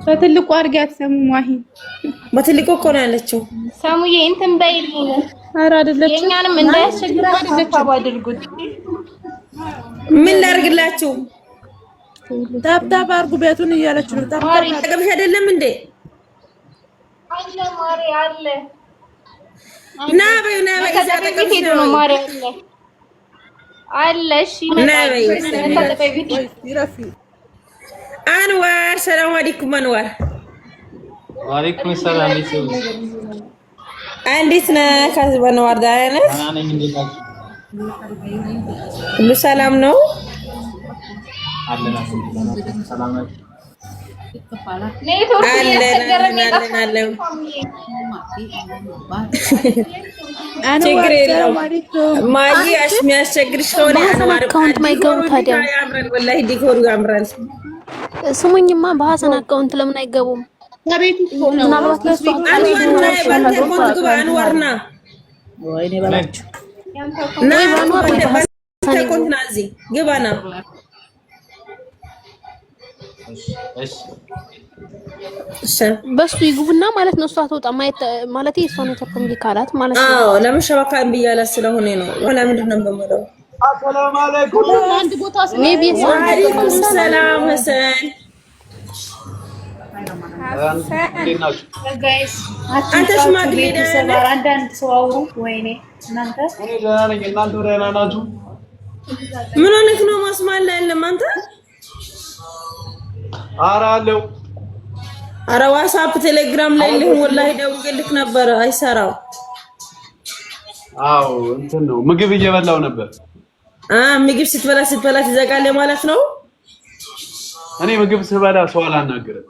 በትልቁ አድርጊያት ሰሙማሂ በትልቁ እኮ ነው ያለችው። ሰሙዬ እንትን በይልኝ። ኧረ አይደለችም። የኛንም እንዳያስቸግራችሁ ታብ አድርጉት። ምን ላድርግላችሁ? ታብታብ አድርጉ ቤቱን እያለች ነው። ታብታብ አጠገብሽ አይደለም እንዴ? አለ ማሪ አለ ና በይ ና በይ። እዛ አጠገብሽ ነው ማሪ አለ አለ። እሺ ና በይ። አንዋር ሰላም አለይኩም። አንዋር ወአለይኩም ሰላም። እንዴት ነህ? አንዋር ደህና ነህ? ሁሉ ሰላም ነው? ችግር የለውም። ማይ የሚያስቸግርሽ ከሆነ አንዋር አካውንት ማይገቡ ታዲያ ያምራል። ወላሂ ዲኮሩ ያምራል። ስሙኝማ በሐሰን አካውንት ለምን አይገቡም? ከቤት ሆነ ምናልባት ለሱ አንዋርና ወይኔ በላችሁ ተቆንትና እዚህ ግባና በሱ ይግቡና ማለት ነው። እሷ ተውጣ ማለት እሷ ነው ተፈምሊ ካላት ማለት ነው። አዎ ለምን ሸበካን ብያለሁ ስለሆነ ነው። ወላ ምንድነው በመለው አሰላሙ አለይኩም አንድ ቦታ ሜቢ ወአለይኩም ሰላም ሐሰን አንተ ሽማግሌ ነህ። አንዳንድ ሰው አውሩ። ወይኔ እናንተ እኔ ደህና ነኝ። እናንተ ደህና ናችሁ? ምን ሆነህ ነው? ማስማል ላይ አይደለም አንተ? ኧረ አለው። ኧረ ዋትስአፕ ቴሌግራም ላይ ልህም ወላሂ ደውዬልክ ነበር። አይሰራው። አዎ እንትን ነው ምግብ እየበላው ነበር። ምግብ ስትበላ ትዘጋለህ ማለት ነው። እኔ ምግብ ስበላ ሰው አላናገርም።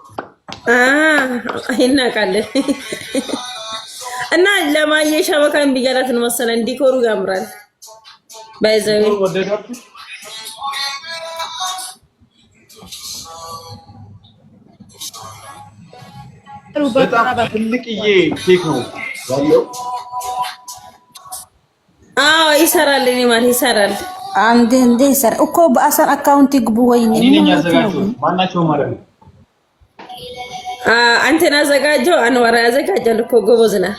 አይናቃለን እና ለማየሻ በካን ቢያላት ነው መሰለኝ። ዲኮሩ ያምራል። ባይዘው ወደዳችሁ በጣም ትልቅዬ ኬክ ነው ያለው። ይሰራል። እኔ ማለት ይሰራል። አንድ እንደ ይሰራል እኮ በአሰን አካውንት ይግቡ። ወይኔ ምን ያዘጋጁ ማናቸው ማለት ነው። አንተና አዘጋጀው አንዋራ ያዘጋጃል እኮ ጎበዝ ነህ።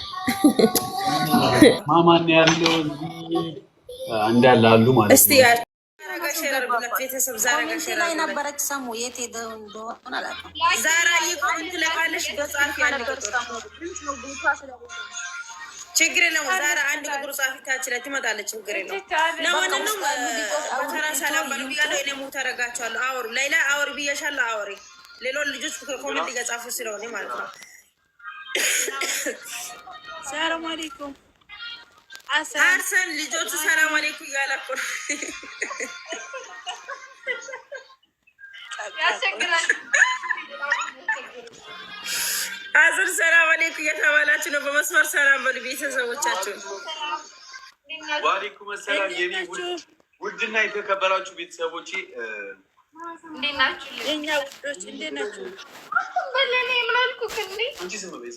ማማን ያለው እንዳለ አሉ ማለት ነው። እስቲ ቤተሰብ ዛሬ ላይ ነበረች። ሰሙ የት ሄደው እንደሆነ አላውቅም። ዛሬ ይቆንት ለቃለሽ በጻፍ ያለው ችግር የለውም። ዛሬ አንድ ቁጥር ጻፊ ታች ላይ ትመጣለች። ችግር የለውም። ለማንኛውም በተራ ሰላም በሉ ብያለሁ። እኔ ሙት አደርጋቸዋለሁ። አውሩ ሌላ አውሪ ብዬሻለሁ። አውሪ ሌሎች ልጆች ኮሜንት እየጻፉ ስለሆነ ማለት ነው። ሰላም አለይኩም አርሰን ልጆቹ ሰላም አለይኩም እያላኩ አዘር ሰላም አለይኩም እየተባላችሁ ነው። በመስመር ሰላም በሉ ቤተሰቦቻችሁ። ወአለይኩም ሰላም የኔ ውድና የተከበራችሁ ቤተሰቦቼ እንዴት ናችሁ? የኛ ውዶች እንዴት ናችሁ? በለኔ ምን አልኩክ እንዴ? አንቺ ዝም በይ።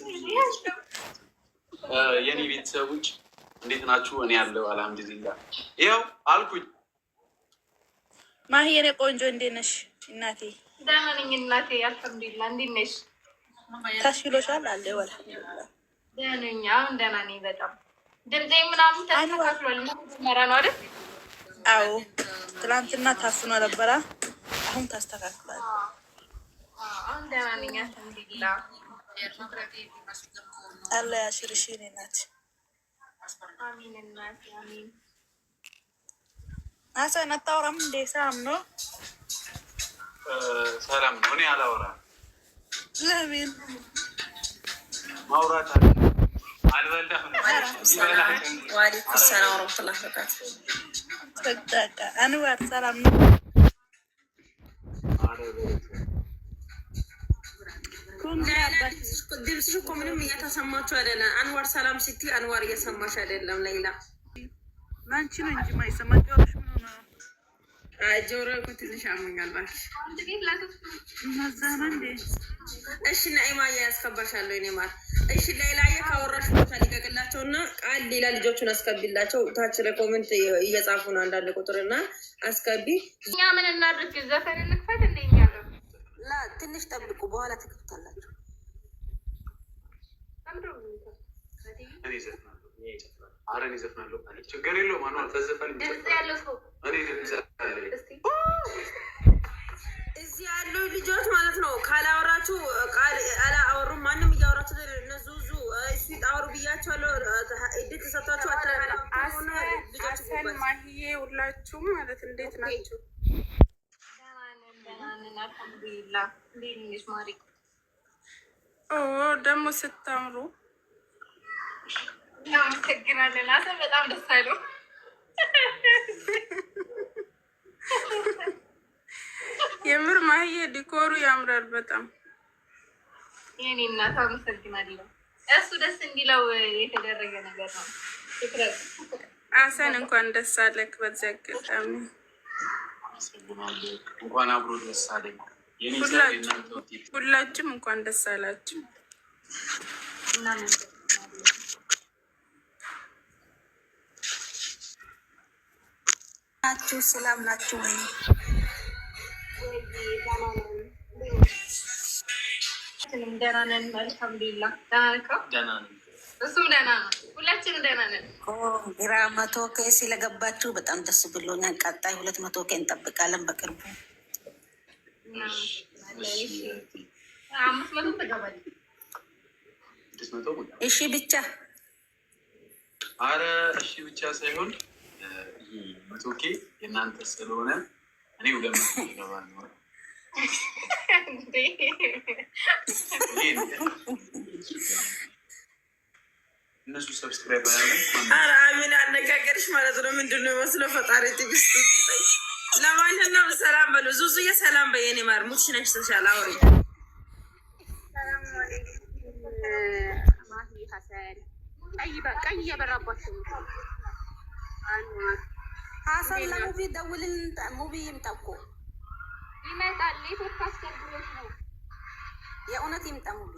የኔ ቤተሰቦች እንዴት ናችሁ? እኔ ያለው አልሐምዱሊላህ ይኸው አልኩኝ። ማሂ የኔ ቆንጆ እንዴት ነሽ እናቴ? ደህና ነኝ እናቴ አልሐምዱሊላህ። እንዴት ነሽ? ታሽሎሻል? አለ ወላ ደህና ነኝ። አሁን ደህና ነኝ በጣም ድምጼ ምናምን ተስተካክሏል። መራ ነው አይደል? አዎ ትላንትና ታፍኖ ነበረ። አሁን ታስተካክሏል። አሁን ደህና ነኝ አልሐምዱሊላህ። አለ ያሽርሽ የኔ እናት። አሚን እናቴ አሚን። አሰን አታወራም እንዴ? ሰላም ነው? ሰላም ነው። እኔ አላወራም። ለምን ማውራት አልበላም። ወአለይኩም ሰላም ወራህመቱላሂ ወበረካቱህ። ተጠቃ አንዋር ሰላም ነው? ድምፅሽ እኮ ምንም እየተሰማችሁ አይደለም። አንዋር ሰላም ስትይ አንዋር እየሰማሽ አይደለም። ሌላ ማንቺ ነው እንጂ ማይሰማሽ ጆሮሽ ምን ሆነ? ጆሮ እኮ ትንሽ አሞኛል እባክሽ። ማዛና እንዴ? እሺ ናኢማ ያስከባሻለሁ እኔ ማለት እሺ። ሌላዬ ካወራሽ ቦታ ሊቀቅላቸውና ቃል ሌላ ልጆቹን አስከቢላቸው። ታች ላይ ኮሜንት እየጻፉ ነው አንዳንድ ቁጥርና አስከቢ። እኛ ምን እናድርግ? ዘፈን እንክፈት እንደኛ ነው ላ ትንሽ ጠብቁ፣ በኋላ ትከፍታላችሁ። አረን ይዘፍናለሁ ችግር የለውም። ማኗል ተዘፈን እዚህ ያሉ ልጆች ማለት ነው። ካላወራችሁ ቃል አላወሩም። ማንም እያወራችሁ ዙዙ ስዊት አወሩ ብያቸዋለሁ። እድል ተሰጥቷችሁ አሰን ማህዬ ሁላችሁም ማለት እንዴት ናችሁ? ደግሞ ስታምሩ አመሰግናለን። አሰን በጣም ደስ አለው። የምር ማህዬ ዲኮሩ ያምራል በጣም። የኔ እናት አመሰግናለሁ። እሱ ደስ እንዲለው የተደረገ ነገር ነው። አሰን እንኳን ደስ አለክ። በዚህ አጋጣሚ እንኳን አብሮ ደስ አለኝ። ሁላችሁም እንኳን ደስ አላችሁ። ናችሁ ሰላም ናችሁ ወይ? ደህና ነን አልሐምዱሊላህ። ደህና ነን። እሱም ደህና ነው። ሁላችንም ደህና ነን። ግራ 100 ኬ ስለገባችሁ በጣም ደስ ብሎናል። ቀጣይ 200 ኬ እንጠብቃለን በቅርቡ። 500 ትገባለች። እሺ ብቻ አረ እሺ ብቻ ሳይሆን 100 ኬ የእናንተ ስለሆነ እኔ 200 ይገባል ነው። እነሱ ሰብስክራይብ ኧረ አሚን አነጋገርሽ ማለት ነው። ምንድን ነው መስለው ፈጣሪ ትግስት። ለማንኛውም ሰላም በሉ። ዙዙዬ ሰላም በየኔ ማር ሙትሽ ነሽ ተሻለ አውሪ። ቀይ እየበራባቸው ሀሰን ለሙቪ ደውልን። ሙቪ ይምጣ እኮ ይመጣል። ኔትወርክ አስቸግሮት ነው። የእውነት ይምጣ ሙቪ።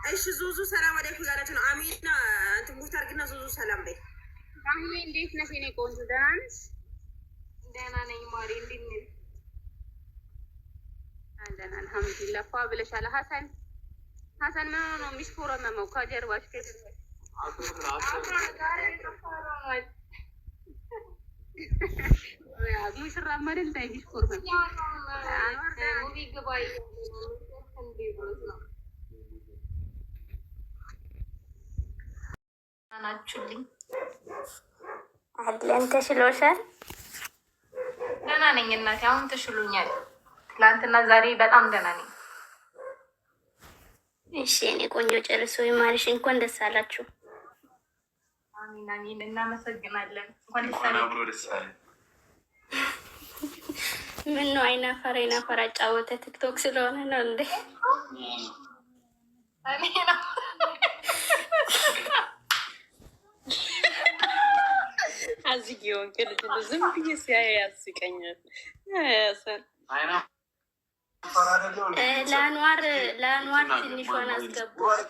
እሺ ዙዙ ሰላም አለይኩም ያለች ነው። አሚና እንትን ሙታር ግና ዙዙ ሰላም በይ። አሚ እንዴት ነሽ የኔ ቆንጆ? ደህና ነሽ? ደህና ነኝ ማሪ። እንዴት ነሽ? ደህና አልሐምዱሊላህ። ፏ ብለሻል። ሀሰን ምን ነው የሚሽኮረመመው ከጀርባሽ? ሙሽራ መደል ታይ ሚሽኮረመም ናችሁልኝ? አለን። ተሽሎሻል? ደህና ነኝ እናቴ። አሁን ተሽሎኛል። ትላንትና ዛሬ በጣም ደህና ነኝ። እሺ የኔ ቆንጆ ጨርሶ ይማርሽ። እንኳን ደስ አላችሁ። አሚን አሚን። እናመሰግናለን። እንኳን ደስ አለ። ምን ነው አይናፈር አጫወተ። ቲክቶክ ስለሆነ ነው እንዴ? አዝጊውን ከልጅ ዝም ብዬ ሲያየ ያስቀኛል። ያሰን ለአንዋር ትንሿን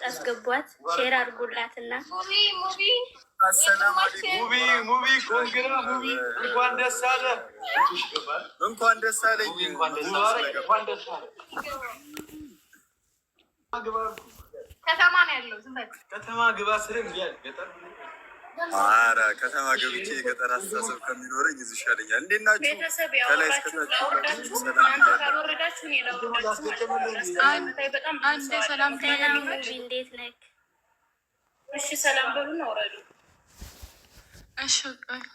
አስገቧት፣ ሼር አድርጉላትና ሙቪ ኮንግራ ሙቪ እንኳን ደስ አለ። እንኳን ደስ አለኝ። ከተማ ነው ያለው። ከተማ ግባ ስለ ገጠር ኧረ ከተማ ገብቼ የገጠር አስተሳሰብ ከሚኖረኝ እዚህ ይሻለኛል። እንዴት ናችሁ? ከላይ እስከታች ሰላም። እንዴት ነህ? እሺ ሰላም በሉ ነው ወረዱ። እሺ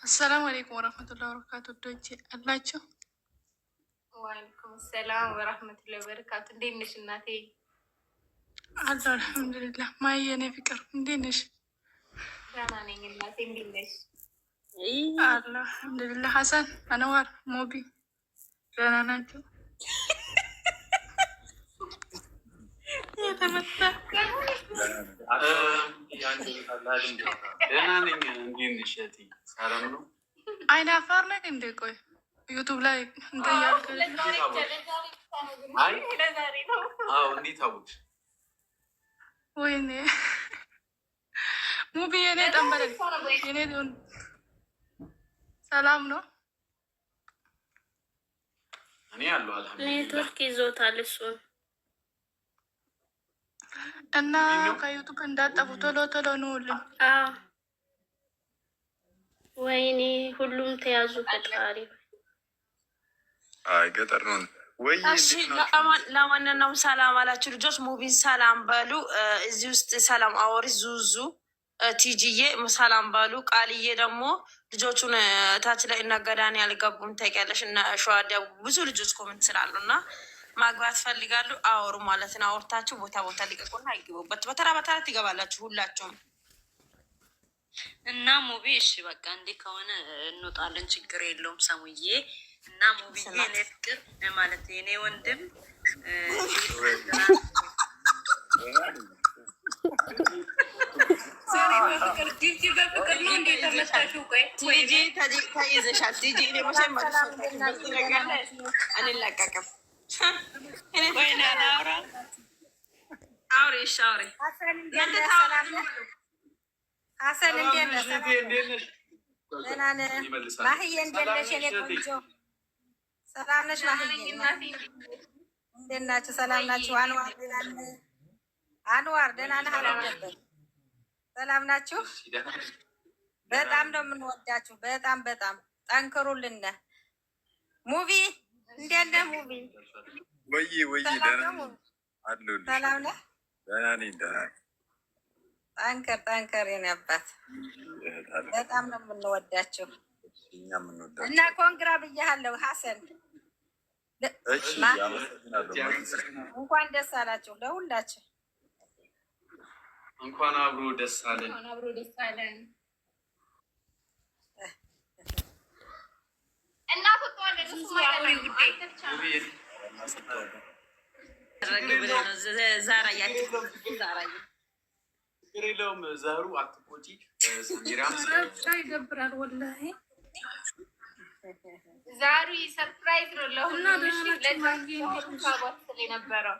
አሰላሙ አለይኩም ወረህመቱላሂ ወበረካቱ። ዶቼ አላችሁ? ወአለይኩም ሰላም ወረህመቱላሂ ወበረካቱ። እንዴት ነሽ እናቴ? አለሁ አልሐምዱሊላህ። ማየ የኔ ፍቅር እንዴት ነሽ? ደህና ነኝ እናቴ። እንዴት ነሽ? አለሁ አልሐምዱሊላህ። ሀሰን፣ አንዋር፣ ሞቢ ደህና ናቸው? የተመታ ደህና ነኝ። እንዴት ነሽ? ሰላም ነው? አይን አፋር ነህ እንዴ? ቆይ ዩቱብ ላይ እንጠያልክ። እንዴት አወቅሽ? ወይኔ ሙቢ የኔ ጠንበለል የኔ ሰላም ነው? እኔ ያለው አልሐምዱሊላህ ኔትወርክ ይዞታል እሱን እና ከዩቱብ እንዳጠፉ ቶሎ ቶሎ ነውልን። ወይኔ ሁሉም ተያዙ። ፈጣሪ አይ ገጠር ነው ወይ? ለማንኛውም ሰላም አላችሁ ልጆች። ሙቢን ሰላም በሉ። እዚህ ውስጥ ሰላም አወሪ ዙዙ ቲጂዬ ሰላም በሉ። ቃልዬ ደግሞ ልጆቹን ታች ላይ እናገዳን ያልገቡም ታውቂያለሽ። እና ሸዋዳ ብዙ ልጆች ኮመንት ስላሉ እና ማግባት ፈልጋሉ አወሩ ማለት ነው። አወርታችሁ ቦታ ቦታ ሊቀቁና አይገቡበት። በተራ በተራ ትገባላችሁ ሁላችሁም እና ሙቢ እሺ በቃ እንዲህ ከሆነ እንወጣለን፣ ችግር የለውም ሰሙዬ። እና ሙቢዬ እኔ ፍቅር ማለት የኔ ወንድም ሀሰን እንዴት ነህ? ደህና ነህ? ማህዬ እንዴት ነሽ? የኔ ቆንጆ ሰላም ነሽ? ማህዬ እንዴት ናችሁ? ሰላም ናችሁ? አንዋር ደህና ነህ? አንዋር ደህና ነህ? አለበት ሰላም ናችሁ? በጣም ነው የምንወዳችሁ። በጣም በጣም ጠንክሩልን። ሙቪ እንዴት ነህ? ሙቪ ወይ ደህና አለሁልሽ። ሰላም ነህ? ደህና ነኝ። ደህና ጠንከር ጠንከር የኔ አባት በጣም ነው የምንወዳቸው እና ኮንግራ ብያለሁ ሀሰን። እንኳን ደስ አላችሁ ለሁላችሁ። እንኳን አብሮ ደስ አለን። እናቱ ተወለደ ችግር የለውም። ዘሩ አትቆጪ። ሰሚራም ይደብራል ወላሂ። ዛሬ ሰርፕራይዝ ነው ለሁሉም። ነበረው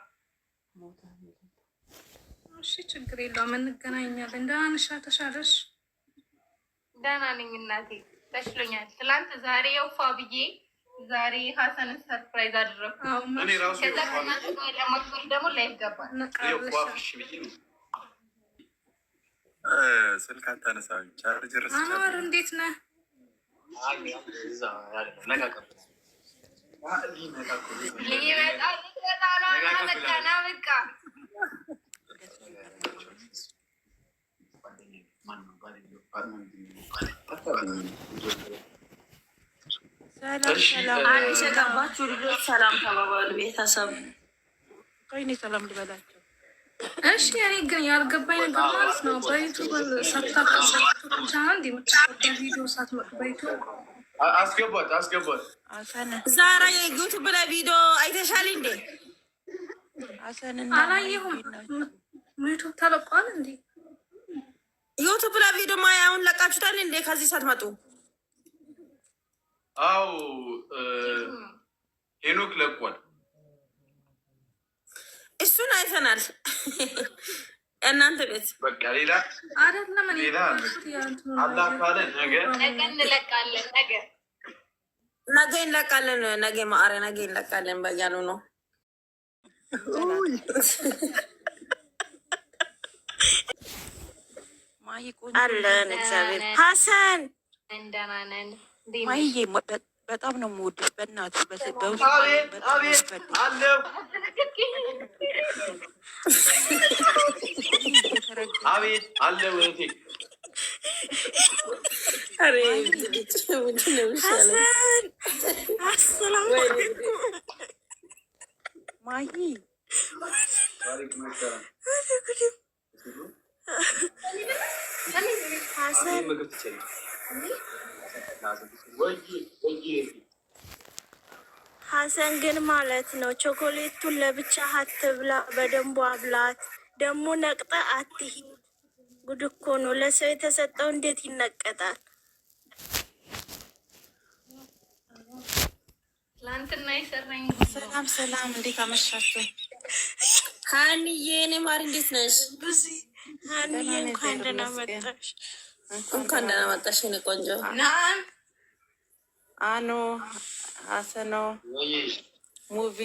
እሺ ችግር የለውም እንገናኛለን። ደህና ነሽ? ተሻለሽ? ደህና ነኝ እናቴ ተሽሎኛል። ትላንት ዛሬ የውፋ ብዬ ዛሬ ሀሰንን ሰርፕራይዝ አደረኩ። ከዛ ከእናንተ ጋር ለማክበር ደግሞ ላይ ይገባል። ስልክ አታነሳም። ቻርጀር አንዋር እንዴት ነህ? አዲስ የገባችሁ ልጆች ሰላም ተባባሉ። ቤተሰብ ቆይ እኔ ሰላም ልበላቸው። እሺ እኔ ግን ያልገባኝ ነገር ማለት ነው በዩቱብ ሳታቀሰቻ አንድ የምትሰደ ቪዲዮ ሳትመጡ በዩቱብ አስገባት ዛራ የዩቱብ ላይ ቪዲዮ አይተሻል እንዴ? አላየሁም። ዩቱብ ተለቋል እንዴ? ዩቱብ ላይ ቪዲዮ ማያውን ለቃችሁታል እንዴ? ከዚህ ሳትመጡ አው ሄኖክ ለቋል። እሱን አይተናል። እናንተ ቤት በቃ ሌላ አይደለም። ሌላ አላህ ካለ ነገ እንለቃለን። ነገ እንለቃለን። ነገ ማአረ ነገ እንለቃለን በያሉ ነው። አለን እግዚአብሔር ሀሰን እንደናነን ማይዬ በጣም ነው የምወድሽ። በእናትሽ አቤት አለው እህቴ ማይ ሀሰን ግን ማለት ነው ቾኮሌቱን ለብቻ አትብላ፣ በደንቡ አብላት። ደግሞ ነቅጠ አትሂድ። ጉድ እኮ ነው። ለሰው የተሰጠው እንዴት ይነቀጣል? ትላንትና የሰራኝ ሰላም ሰላም፣ እንዴት አመሻችሁ? ሀኒዬ እኔ ማር እንዴት ነሽ? ሀኒዬ እንኳን ደህና መጣሽ። እንኳን ደህና መጣሽ የእኔ ቆንጆ። አኖ ሀሰኖ ሙቪ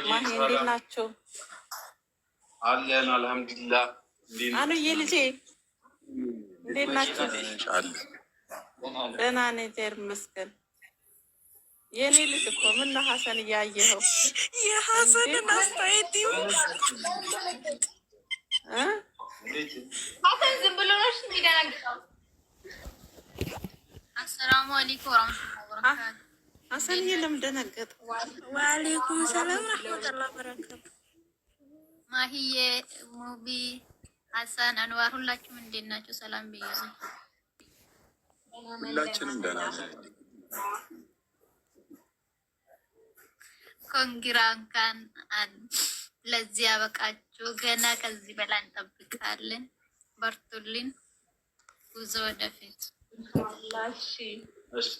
ማሂ እንዴት ናቸው? አለን አልሐምዱሊላህ። አኑዬ ልጄ እንዴት ናቸው? ደህና ነኝ እግዚአብሔር ይመስገን። የኔ ልጅ እኮ ምነው ሀሰን እያየኸው የሀሰንን አስተያየት ሀሰን ዝም ብሎ ነው የሚደነግጠው። አሰላሙ አለይኩም ወራህመቱላሂ ወበረካቱ። ሀሰን ለምን ደነገጠ? ወአለይኩም ሰላም ረህመቱላሂ ወበረካቱ። ማሂዬ፣ ሙቢ፣ ሀሰን፣ አንዋር ሁላችሁም እንዴት ናችሁ? ሰላም ብያለሁ። ሁላችንም ደህና ነን። ኮንግራ እንኳን ለዚህ ያበቃችሁ። ገና ከዚህ በላይ እንጠብቃለን። በርቱልን። ጉዞ ወደፊት። እሺ